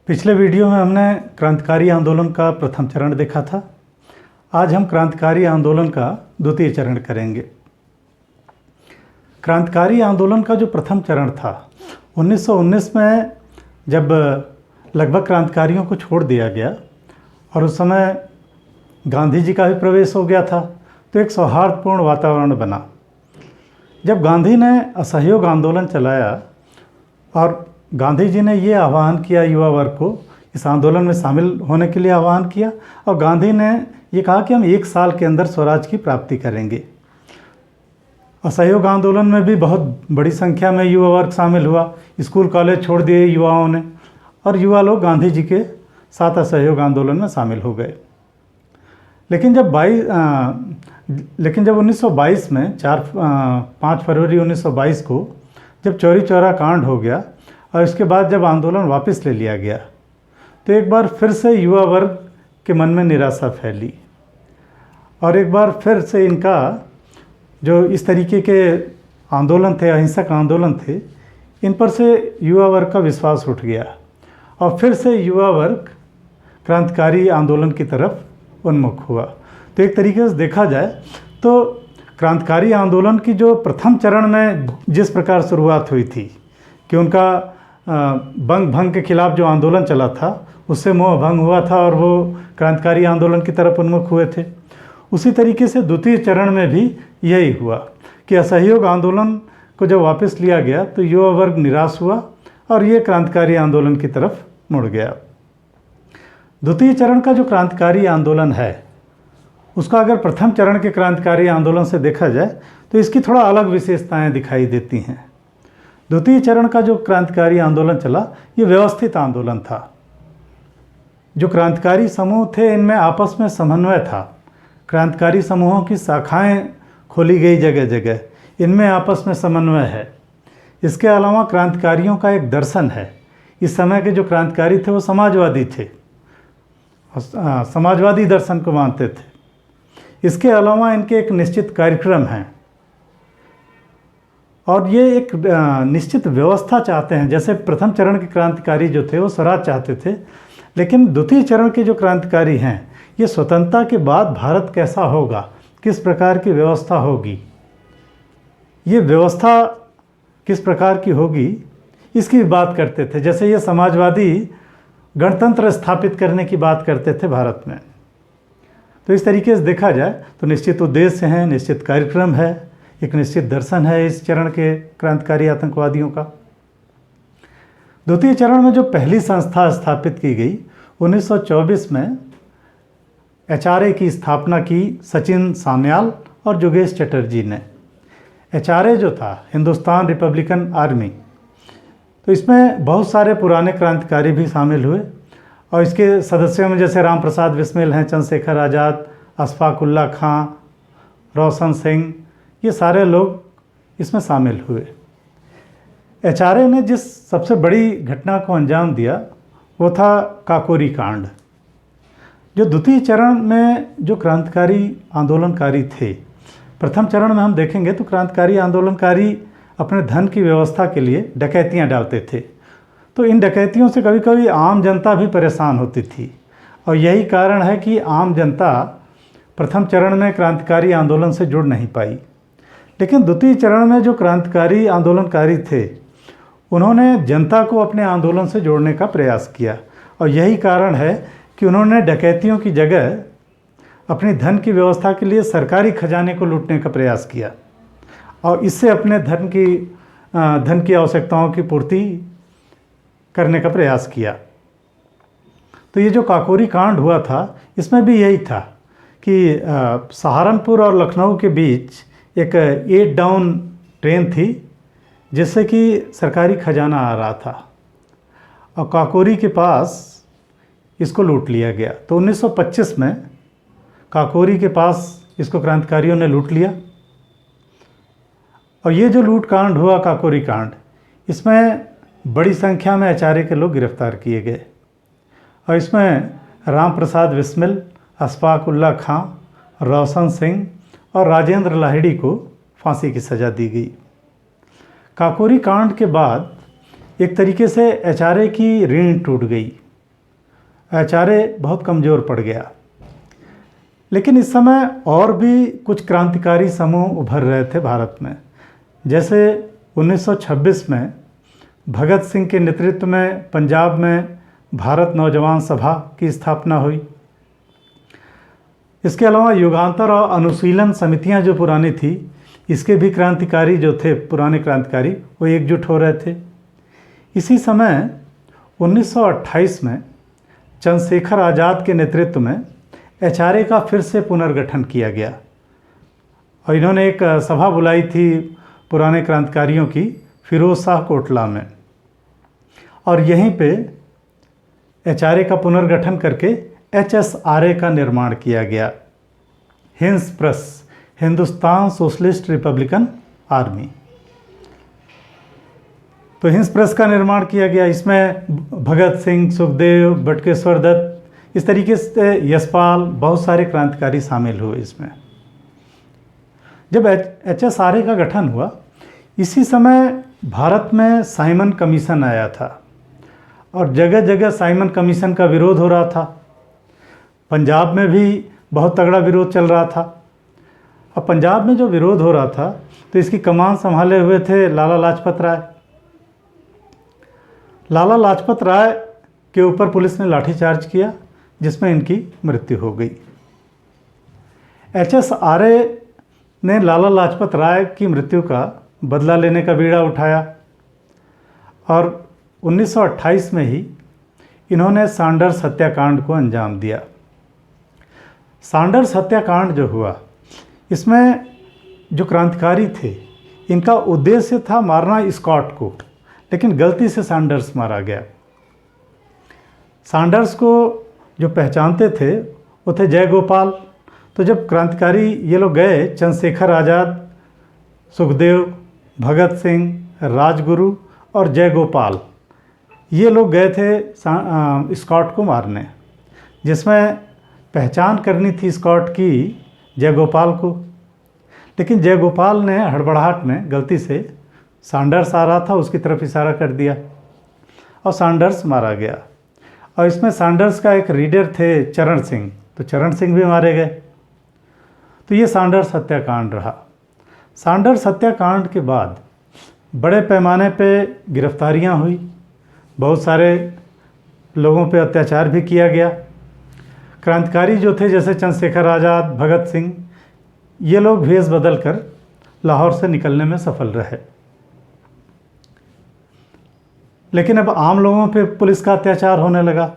पिछले वीडियो में हमने क्रांतिकारी आंदोलन का प्रथम चरण देखा था। आज हम क्रांतिकारी आंदोलन का द्वितीय चरण करेंगे। क्रांतिकारी आंदोलन का जो प्रथम चरण था 1919 में, जब लगभग क्रांतिकारियों को छोड़ दिया गया और उस समय गांधी जी का भी प्रवेश हो गया था, तो एक सौहार्दपूर्ण वातावरण बना। जब गांधी ने असहयोग आंदोलन चलाया और गांधी जी ने ये आह्वान किया युवा वर्ग को इस आंदोलन में शामिल होने के लिए आह्वान किया, और गांधी ने ये कहा कि हम 1 साल के अंदर स्वराज की प्राप्ति करेंगे। असहयोग आंदोलन में भी बहुत बड़ी संख्या में युवा वर्ग शामिल हुआ। स्कूल कॉलेज छोड़ दिए युवाओं ने, और युवा लोग गांधी जी के साथ असहयोग आंदोलन में शामिल हो गए। लेकिन जब 1922 में 5 फरवरी 1922 को जब चौरी चौरा कांड हो गया और इसके बाद जब आंदोलन वापस ले लिया गया, तो एक बार फिर से युवा वर्ग के मन में निराशा फैली और एक बार फिर से इनका जो इस तरीके के आंदोलन थे, अहिंसक आंदोलन थे, इन पर से युवा वर्ग का विश्वास उठ गया और फिर से युवा वर्ग क्रांतिकारी आंदोलन की तरफ उन्मुख हुआ। तो एक तरीके से देखा जाए तो क्रांतिकारी आंदोलन की जो प्रथम चरण में जिस प्रकार शुरुआत हुई थी कि उनका बंग भंग के खिलाफ जो आंदोलन चला था उससे मोह भंग हुआ था और वो क्रांतिकारी आंदोलन की तरफ उन्मुख हुए थे, उसी तरीके से द्वितीय चरण में भी यही हुआ कि असहयोग आंदोलन को जब वापस लिया गया तो युवा वर्ग निराश हुआ और ये क्रांतिकारी आंदोलन की तरफ मुड़ गया। द्वितीय चरण का जो क्रांतिकारी आंदोलन है उसका अगर प्रथम चरण के क्रांतिकारी आंदोलन से देखा जाए तो इसकी थोड़ा अलग विशेषताएं दिखाई देती हैं। द्वितीय चरण का जो क्रांतिकारी आंदोलन चला ये व्यवस्थित आंदोलन था। जो क्रांतिकारी समूह थे इनमें आपस में समन्वय था। क्रांतिकारी समूहों की शाखाएं खोली गई जगह जगह, इनमें आपस में समन्वय है। इसके अलावा क्रांतिकारियों का एक दर्शन है। इस समय के जो क्रांतिकारी थे वो समाजवादी थे, समाजवादी दर्शन को मानते थे। इसके अलावा इनके एक निश्चित कार्यक्रम हैं और ये एक निश्चित व्यवस्था चाहते हैं। जैसे प्रथम चरण के क्रांतिकारी जो थे वो स्वराज चाहते थे, लेकिन द्वितीय चरण के जो क्रांतिकारी हैं ये स्वतंत्रता के बाद भारत कैसा होगा, किस प्रकार की व्यवस्था होगी, ये व्यवस्था किस प्रकार की होगी, इसकी बात करते थे। जैसे ये समाजवादी गणतंत्र स्थापित करने की बात करते थे भारत में। तो इस तरीके से देखा जाए तो निश्चित उद्देश्य हैं, निश्चित कार्यक्रम है, एक निश्चित दर्शन है इस चरण के क्रांतिकारी आतंकवादियों का। द्वितीय चरण में जो पहली संस्था स्थापित की गई 1924 में HRA की स्थापना की सचिन सान्याल और जोगेश चटर्जी ने। HRA जो था हिंदुस्तान रिपब्लिकन आर्मी, तो इसमें बहुत सारे पुराने क्रांतिकारी भी शामिल हुए और इसके सदस्यों में जैसे राम प्रसाद बिस्मिल हैं, चंद्रशेखर आज़ाद, अशफाक उल्ला खां, रोशन सिंह, ये सारे लोग इसमें शामिल हुए। HRA ने जिस सबसे बड़ी घटना को अंजाम दिया वो था काकोरी कांड। जो द्वितीय चरण में जो क्रांतिकारी आंदोलनकारी थे, प्रथम चरण में हम देखेंगे तो क्रांतिकारी आंदोलनकारी अपने धन की व्यवस्था के लिए डकैतियां डालते थे। तो इन डकैतियों से कभी कभी आम जनता भी परेशान होती थी और यही कारण है कि आम जनता प्रथम चरण में क्रांतिकारी आंदोलन से जुड़ नहीं पाई। लेकिन द्वितीय चरण में जो क्रांतिकारी आंदोलनकारी थे उन्होंने जनता को अपने आंदोलन से जोड़ने का प्रयास किया और यही कारण है कि उन्होंने डकैतियों की जगह अपनी धन की व्यवस्था के लिए सरकारी खजाने को लूटने का प्रयास किया और इससे अपने धन की आवश्यकताओं की पूर्ति करने का प्रयास किया। तो ये जो काकोरी कांड हुआ था इसमें भी यही था कि सहारनपुर और लखनऊ के बीच एक 8 डाउन ट्रेन थी जिससे कि सरकारी खजाना आ रहा था और काकोरी के पास इसको लूट लिया गया। तो 1925 में काकोरी के पास इसको क्रांतिकारियों ने लूट लिया और ये जो लूट कांड हुआ काकोरी कांड, इसमें बड़ी संख्या में HRA के लोग गिरफ्तार किए गए और इसमें राम प्रसाद बिस्मिल, अशफाक उल्ला खां, रोशन सिंह और राजेंद्र लाहिड़ी को फांसी की सज़ा दी गई। काकोरी कांड के बाद एक तरीके से HRA की रीढ़ टूट गई आचार्य बहुत कमज़ोर पड़ गया। लेकिन इस समय और भी कुछ क्रांतिकारी समूह उभर रहे थे भारत में। जैसे 1926 में भगत सिंह के नेतृत्व में पंजाब में भारत नौजवान सभा की स्थापना हुई। इसके अलावा युगांतर और अनुशीलन समितियां जो पुरानी थी, इसके भी क्रांतिकारी जो थे, पुराने क्रांतिकारी, वो एकजुट हो रहे थे। इसी समय 1928 में चंद्रशेखर आज़ाद के नेतृत्व में एचआरए का फिर से पुनर्गठन किया गया और इन्होंने एक सभा बुलाई थी पुराने क्रांतिकारियों की, फिरोज शाह कोटला में, और यहीं पे एचआरए का पुनर्गठन करके एचएसआरए का निर्माण किया गया, हिंसप्रस, हिंदुस्तान सोशलिस्ट रिपब्लिकन आर्मी। तो हिंसप्रस का निर्माण किया गया। इसमें भगत सिंह, सुखदेव, बटुकेश्वर दत्त, इस तरीके से यशपाल, बहुत सारे क्रांतिकारी शामिल हुए इसमें। जब एचएसआरए का गठन हुआ, इसी समय भारत में साइमन कमीशन आया था और जगह जगह साइमन कमीशन का विरोध हो रहा था। पंजाब में भी बहुत तगड़ा विरोध चल रहा था। अब पंजाब में जो विरोध हो रहा था, तो इसकी कमान संभाले हुए थे लाला लाजपत राय। लाला लाजपत राय के ऊपर पुलिस ने लाठीचार्ज किया, जिसमें इनकी मृत्यु हो गई। एचएसआरए ने लाला लाजपत राय की मृत्यु का बदला लेने का बीड़ा उठाया और 1928 में ही इन्होंने सैंडर्स हत्याकांड को अंजाम दिया। सैंडर्स हत्याकांड जो हुआ, इसमें जो क्रांतिकारी थे, इनका उद्देश्य था मारना स्कॉट को, लेकिन गलती से सैंडर्स मारा गया। सैंडर्स को जो पहचानते थे वो थे जयगोपाल। तो जब क्रांतिकारी ये लोग गए, चंद्रशेखर आज़ाद, सुखदेव, भगत सिंह, राजगुरु और जयगोपाल, ये लोग गए थे स्कॉट को मारने, जिसमें पहचान करनी थी स्कॉट की जयगोपाल को। लेकिन जयगोपाल ने हड़बड़ाहट में गलती से सैंडर्स आ रहा था उसकी तरफ इशारा कर दिया और सैंडर्स मारा गया। और इसमें सैंडर्स का एक रीडर थे चरण सिंह, तो चरण सिंह भी मारे गए। तो ये सैंडर्स हत्याकांड रहा। सैंडर्स हत्याकांड के बाद बड़े पैमाने पे गिरफ्तारियां हुई, बहुत सारे लोगों पे अत्याचार भी किया गया। क्रांतिकारी जो थे जैसे चंद्रशेखर आज़ाद, भगत सिंह, ये लोग भेष बदल कर लाहौर से निकलने में सफल रहे। लेकिन अब आम लोगों पे पुलिस का अत्याचार होने लगा।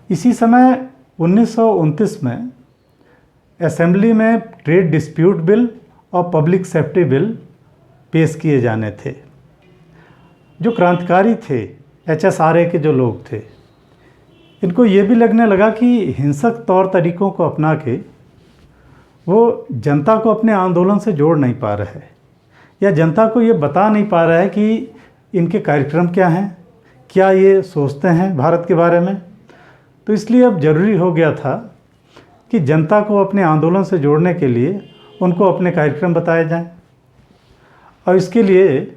इसी समय 1929 में असेंबली में ट्रेड डिस्प्यूट बिल और पब्लिक सेफ्टी बिल पेश किए जाने थे। जो क्रांतिकारी थे, एचएसआरए के जो लोग थे, इनको ये भी लगने लगा कि हिंसक तौर तरीक़ों को अपना के वो जनता को अपने आंदोलन से जोड़ नहीं पा रहे या जनता को ये बता नहीं पा रहा है कि इनके कार्यक्रम क्या हैं, क्या ये सोचते हैं भारत के बारे में। तो इसलिए अब ज़रूरी हो गया था कि जनता को अपने आंदोलन से जोड़ने के लिए उनको अपने कार्यक्रम बताए जाएं। और इसके लिए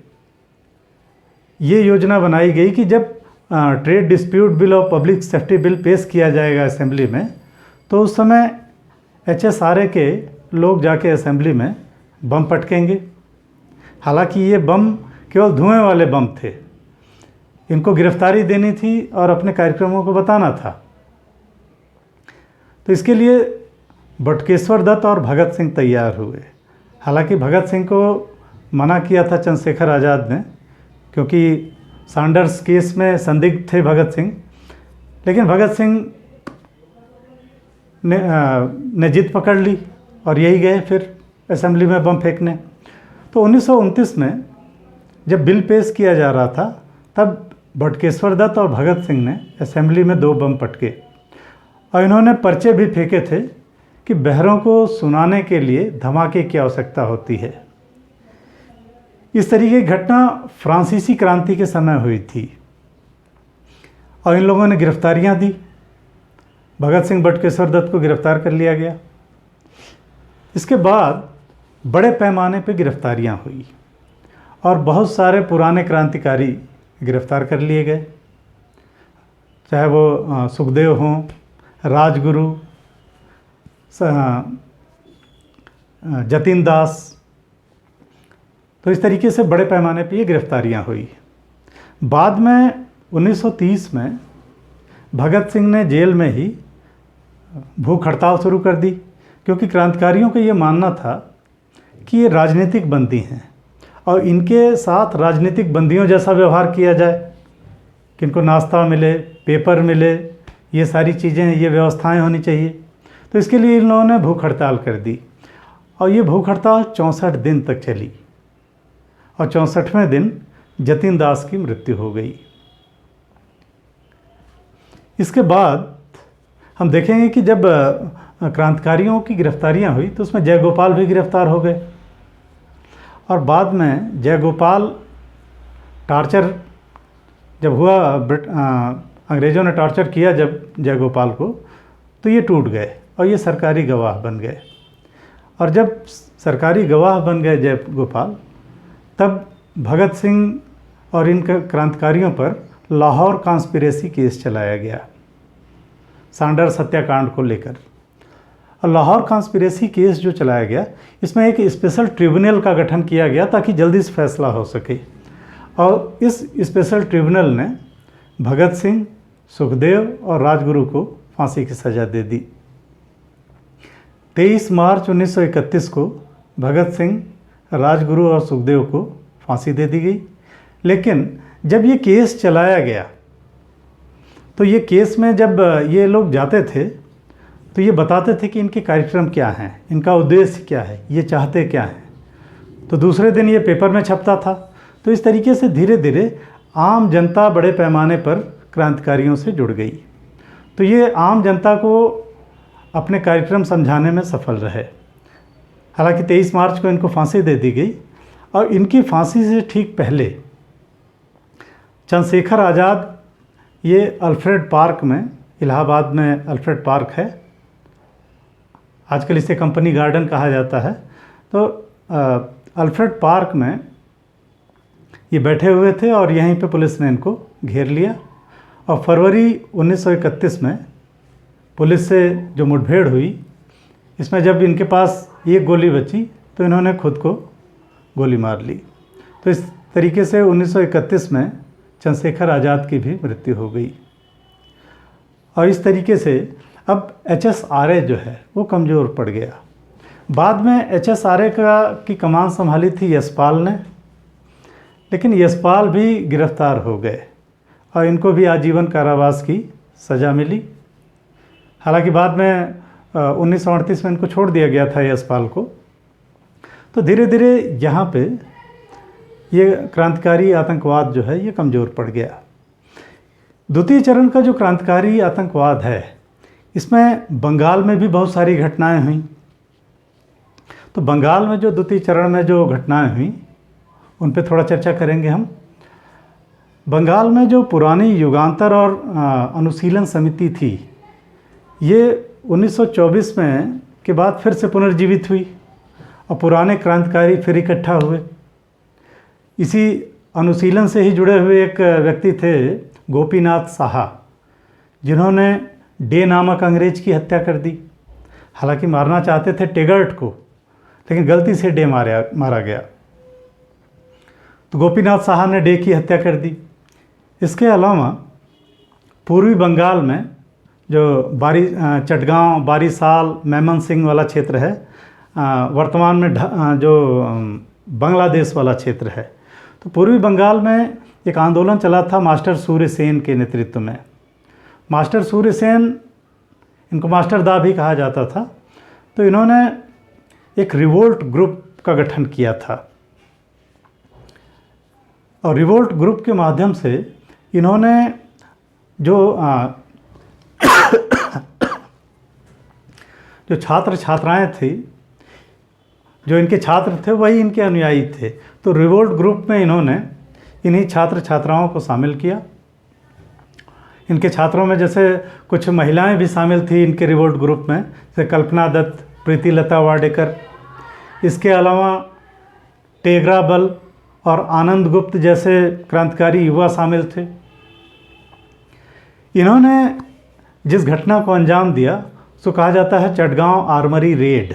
ये योजना बनाई गई कि जब ट्रेड डिस्प्यूट बिल और पब्लिक सेफ्टी बिल पेश किया जाएगा असेंबली में, तो उस समय एचएसआरए के लोग जाके असेंबली में बम पटकेंगे। हालांकि ये बम केवल धुएं वाले बम थे, इनको गिरफ्तारी देनी थी और अपने कार्यक्रमों को बताना था। तो इसके लिए बटुकेश्वर दत्त और भगत सिंह तैयार हुए। हालांकि भगत सिंह को मना किया था चंद्रशेखर आज़ाद ने, क्योंकि सैंडर्स केस में संदिग्ध थे भगत सिंह। लेकिन भगत सिंह ने जिद पकड़ ली और यही गए फिर असेंबली में बम फेंकने। तो 1929 में जब बिल पेश किया जा रहा था, तब बटुकेश्वर दत्त और भगत सिंह ने असेंबली में 2 बम पटके और इन्होंने पर्चे भी फेंके थे कि बहरों को सुनाने के लिए धमाके की आवश्यकता होती है। इस तरीके की घटना फ्रांसीसी क्रांति के समय हुई थी और इन लोगों ने गिरफ्तारियां दी। भगत सिंह, बटुकेश्वर दत्त को गिरफ्तार कर लिया गया। इसके बाद बड़े पैमाने पर गिरफ्तारियां हुई और बहुत सारे पुराने क्रांतिकारी गिरफ्तार कर लिए गए। चाहे वो सुखदेव हों, राजगुरु, जतिन दास। तो इस तरीके से बड़े पैमाने पर ये गिरफ्तारियां हुई। बाद में 1930 में भगत सिंह ने जेल में ही भूख हड़ताल शुरू कर दी, क्योंकि क्रांतिकारियों का ये मानना था कि ये राजनीतिक बंदी हैं और इनके साथ राजनीतिक बंदियों जैसा व्यवहार किया जाए, कि इनको नाश्ता मिले, पेपर मिले, ये सारी चीज़ें, ये व्यवस्थाएं होनी चाहिए। तो इसके लिए इन लोगों ने भूख हड़ताल कर दी और ये भूख हड़ताल 64 दिन तक चली और 64वें दिन जतिन दास की मृत्यु हो गई। इसके बाद हम देखेंगे कि जब क्रांतिकारियों की गिरफ्तारियां हुई तो उसमें जयगोपाल भी गिरफ्तार हो गए और बाद में जयगोपाल टॉर्चर जब हुआ, अंग्रेज़ों ने टॉर्चर किया जब जयगोपाल को, तो ये टूट गए और ये सरकारी गवाह बन गए। और जब सरकारी गवाह बन गए जयगोपाल, तब भगत सिंह और इन क्रांतिकारियों पर लाहौर कॉन्स्पिरेसी केस चलाया गया सैंडर्स हत्याकांड को लेकर। और लाहौर कॉन्स्पिरेसी केस जो चलाया गया, इसमें एक स्पेशल ट्रिब्यूनल का गठन किया गया ताकि जल्दी से फैसला हो सके। और इस स्पेशल ट्रिब्यूनल ने भगत सिंह, सुखदेव और राजगुरु को फांसी की सज़ा दे दी। 23 मार्च 1931 को भगत सिंह, राजगुरु और सुखदेव को फांसी दे दी गई। लेकिन जब ये केस चलाया गया तो ये केस में जब ये लोग जाते थे तो ये बताते थे कि इनके कार्यक्रम क्या हैं, इनका उद्देश्य क्या है, ये चाहते क्या हैं। तो दूसरे दिन ये पेपर में छपता था। तो इस तरीके से धीरे धीरे आम जनता बड़े पैमाने पर क्रांतिकारियों से जुड़ गई। तो ये आम जनता को अपने कार्यक्रम समझाने में सफल रहे। हालांकि 23 मार्च को इनको फांसी दे दी गई और इनकी फांसी से ठीक पहले चंद्रशेखर आज़ाद, ये अल्फ्रेड पार्क में, इलाहाबाद में अल्फ्रेड पार्क है, आजकल इसे कंपनी गार्डन कहा जाता है। तो अल्फ्रेड पार्क में ये बैठे हुए थे और यहीं पे पुलिस ने इनको घेर लिया। और फरवरी 1931 में पुलिस से जो मुठभेड़ हुई, इसमें जब इनके पास एक गोली बची तो इन्होंने खुद को गोली मार ली। तो इस तरीके से 1931 में चंद्रशेखर आज़ाद की भी मृत्यु हो गई। और इस तरीके से अब HSRA जो है वो कमज़ोर पड़ गया। बाद में HSRA की कमान संभाली थी यशपाल ने, लेकिन यशपाल भी गिरफ्तार हो गए और इनको भी आजीवन कारावास की सज़ा मिली। हालांकि बाद में 1938 में इनको छोड़ दिया गया था यशपाल को। तो धीरे धीरे यहाँ पे ये क्रांतिकारी आतंकवाद जो है ये कमज़ोर पड़ गया। द्वितीय चरण का जो क्रांतिकारी आतंकवाद है, इसमें बंगाल में भी बहुत सारी घटनाएं हुई। तो बंगाल में जो द्वितीय चरण में जो घटनाएं हुई उन पे थोड़ा चर्चा करेंगे हम। बंगाल में जो पुरानी युगांतर और अनुशीलन समिति थी, ये 1924 में के बाद फिर से पुनर्जीवित हुई और पुराने क्रांतिकारी फिर इकट्ठा हुए। इसी अनुशीलन से ही जुड़े हुए एक व्यक्ति थे गोपीनाथ साहा, जिन्होंने डे नामक अंग्रेज की हत्या कर दी। हालांकि मारना चाहते थे टेगर्ट को, लेकिन गलती से डे मारा गया। तो गोपीनाथ साहा ने डे की हत्या कर दी। इसके अलावा पूर्वी बंगाल में जो चटगांव, बारीसाल, मैमन सिंह वाला क्षेत्र है, वर्तमान में जो बांग्लादेश वाला क्षेत्र है, तो पूर्वी बंगाल में एक आंदोलन चला था मास्टर सूर्य सेन के नेतृत्व में। मास्टर सूर्य सेन, इनको मास्टर दा भी कहा जाता था। तो इन्होंने एक रिवोल्ट ग्रुप का गठन किया था और रिवोल्ट ग्रुप के माध्यम से इन्होंने जो जो छात्र छात्राएं थी, जो इनके छात्र थे वही इनके अनुयायी थे। तो रिवोल्ट ग्रुप में इन्होंने इन्हीं छात्र छात्राओं को शामिल किया। इनके छात्रों में जैसे कुछ महिलाएं भी शामिल थी इनके रिवोल्ट ग्रुप में, जैसे कल्पना दत्त, प्रीति लता वाडेकर। इसके अलावा टेगरा बल और आनंद गुप्त जैसे क्रांतिकारी युवा शामिल थे। इन्होंने जिस घटना को अंजाम दिया उसको कहा जाता है चटगांव आर्मरी रेड।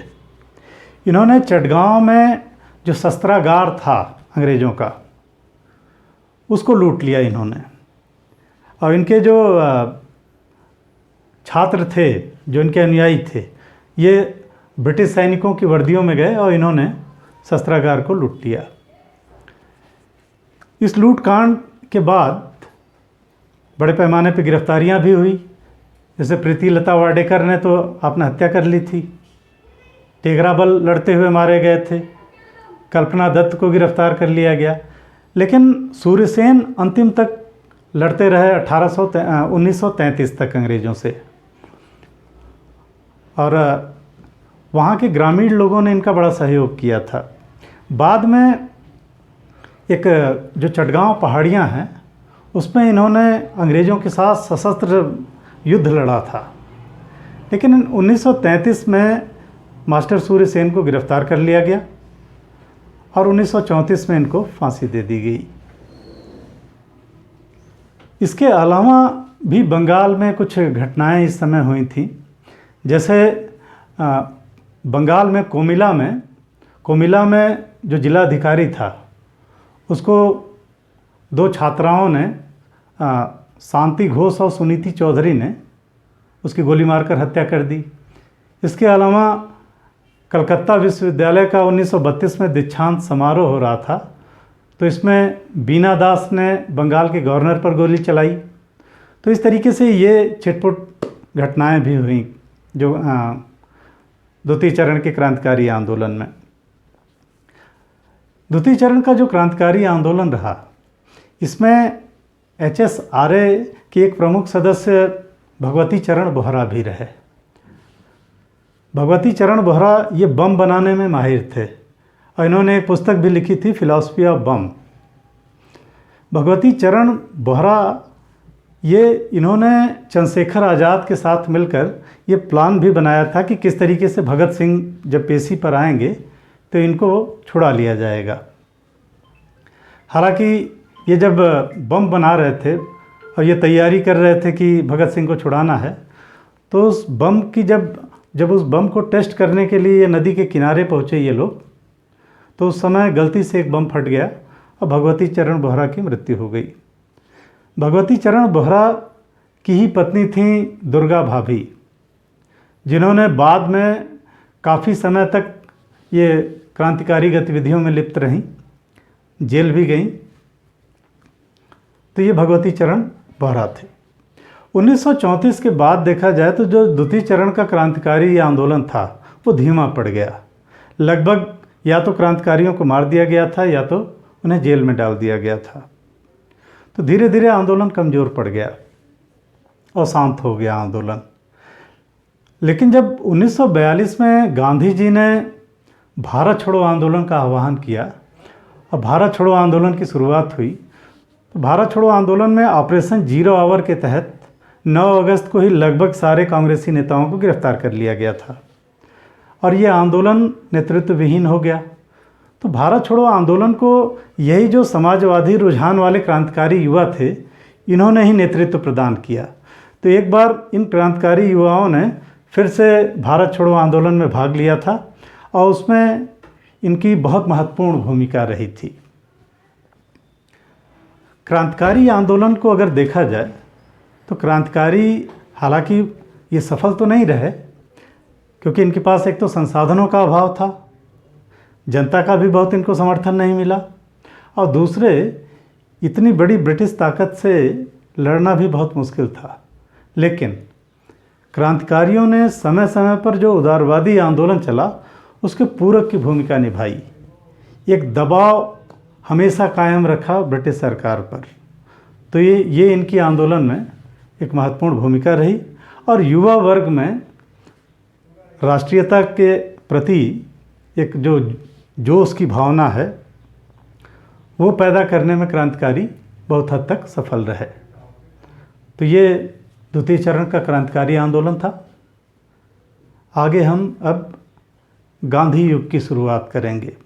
इन्होंने चटगांव में जो शस्त्रागार था अंग्रेज़ों का, उसको लूट लिया इन्होंने। और इनके जो छात्र थे, जो इनके अनुयायी थे, ये ब्रिटिश सैनिकों की वर्दियों में गए और इन्होंने शस्त्रागार को लूट लिया। इस लूटकांड के बाद बड़े पैमाने पर गिरफ्तारियां भी हुई। जैसे प्रीति लता वाडेकर ने तो अपना हत्या कर ली थी, टेगराबल लड़ते हुए मारे गए थे, कल्पना दत्त को गिरफ्तार कर लिया गया। लेकिन सूर्यसेन अंतिम तक लड़ते रहे 1933 तक अंग्रेज़ों से। और वहाँ के ग्रामीण लोगों ने इनका बड़ा सहयोग किया था। बाद में एक जो चटगांव पहाड़ियाँ हैं, उसमें इन्होंने अंग्रेज़ों के साथ सशस्त्र युद्ध लड़ा था। लेकिन 1933 में मास्टर सूर्यसेन को गिरफ्तार कर लिया गया और 1934 में इनको फांसी दे दी गई। इसके अलावा भी बंगाल में कुछ घटनाएं इस समय हुई थी। जैसे बंगाल में कोमिला में जो जिलाधिकारी था, उसको दो छात्राओं ने, शांति घोष और सुनीति चौधरी ने, उसकी गोली मारकर हत्या कर दी। इसके अलावा कलकत्ता विश्वविद्यालय का 1932 में दीक्षांत समारोह हो रहा था, तो इसमें बीना दास ने बंगाल के गवर्नर पर गोली चलाई। तो इस तरीके से ये छिटपुट घटनाएं भी हुई जो द्वितीय चरण के क्रांतिकारी आंदोलन में। द्वितीय चरण का जो क्रांतिकारी आंदोलन रहा, इसमें HSRA की एक प्रमुख सदस्य भगवती चरण बोहरा भी रहे। भगवती चरण बोहरा ये बम बनाने में माहिर थे और इन्होंने एक पुस्तक भी लिखी थी, फिलॉसफी ऑफ बम। भगवती चरण बोहरा इन्होंने चंद्रशेखर आज़ाद के साथ मिलकर ये प्लान भी बनाया था कि किस तरीके से भगत सिंह जब पेशी पर आएंगे तो इनको छुड़ा लिया जाएगा। हालांकि ये जब बम बना रहे थे और ये तैयारी कर रहे थे कि भगत सिंह को छुड़ाना है, तो उस बम की जब उस बम को टेस्ट करने के लिए ये नदी के किनारे पहुँचे ये लोग, तो उस समय गलती से एक बम फट गया और भगवती चरण बोहरा की मृत्यु हो गई। भगवती चरण बोहरा की ही पत्नी थी दुर्गा भाभी, जिन्होंने बाद में काफ़ी समय तक ये क्रांतिकारी गतिविधियों में लिप्त रहीं, जेल भी गईं। तो ये भगवती चरण बोहरा थे। 1934 के बाद देखा जाए तो जो द्वितीय चरण का क्रांतिकारी आंदोलन था वो धीमा पड़ गया। लगभग या तो क्रांतिकारियों को मार दिया गया था या तो उन्हें जेल में डाल दिया गया था। तो धीरे धीरे आंदोलन कमज़ोर पड़ गया और शांत हो गया आंदोलन। लेकिन जब 1942 में गांधी जी ने भारत छोड़ो आंदोलन का आह्वान किया और भारत छोड़ो आंदोलन की शुरुआत हुई, तो भारत छोड़ो आंदोलन में ऑपरेशन जीरो आवर के तहत 9 अगस्त को ही लगभग सारे कांग्रेसी नेताओं को गिरफ्तार कर लिया गया था और ये आंदोलन नेतृत्व विहीन हो गया। तो भारत छोड़ो आंदोलन को यही जो समाजवादी रुझान वाले क्रांतिकारी युवा थे, इन्होंने ही नेतृत्व प्रदान किया। तो एक बार इन क्रांतिकारी युवाओं ने फिर से भारत छोड़ो आंदोलन में भाग लिया था और उसमें इनकी बहुत महत्वपूर्ण भूमिका रही थी। क्रांतिकारी आंदोलन को अगर देखा जाए तो क्रांतिकारी हालांकि ये सफल तो नहीं रहे, क्योंकि इनके पास एक तो संसाधनों का अभाव था, जनता का भी बहुत इनको समर्थन नहीं मिला, और दूसरे इतनी बड़ी ब्रिटिश ताकत से लड़ना भी बहुत मुश्किल था। लेकिन क्रांतिकारियों ने समय समय पर जो उदारवादी आंदोलन चला उसके पूरक की भूमिका निभाई। एक दबाव हमेशा कायम रखा ब्रिटिश सरकार पर। तो ये इनकी आंदोलन में एक महत्वपूर्ण भूमिका रही और युवा वर्ग में राष्ट्रीयता के प्रति एक जो जोश की भावना है वो पैदा करने में क्रांतिकारी बहुत हद तक सफल रहे। तो ये द्वितीय चरण का क्रांतिकारी आंदोलन था। आगे हम अब गांधी युग की शुरुआत करेंगे।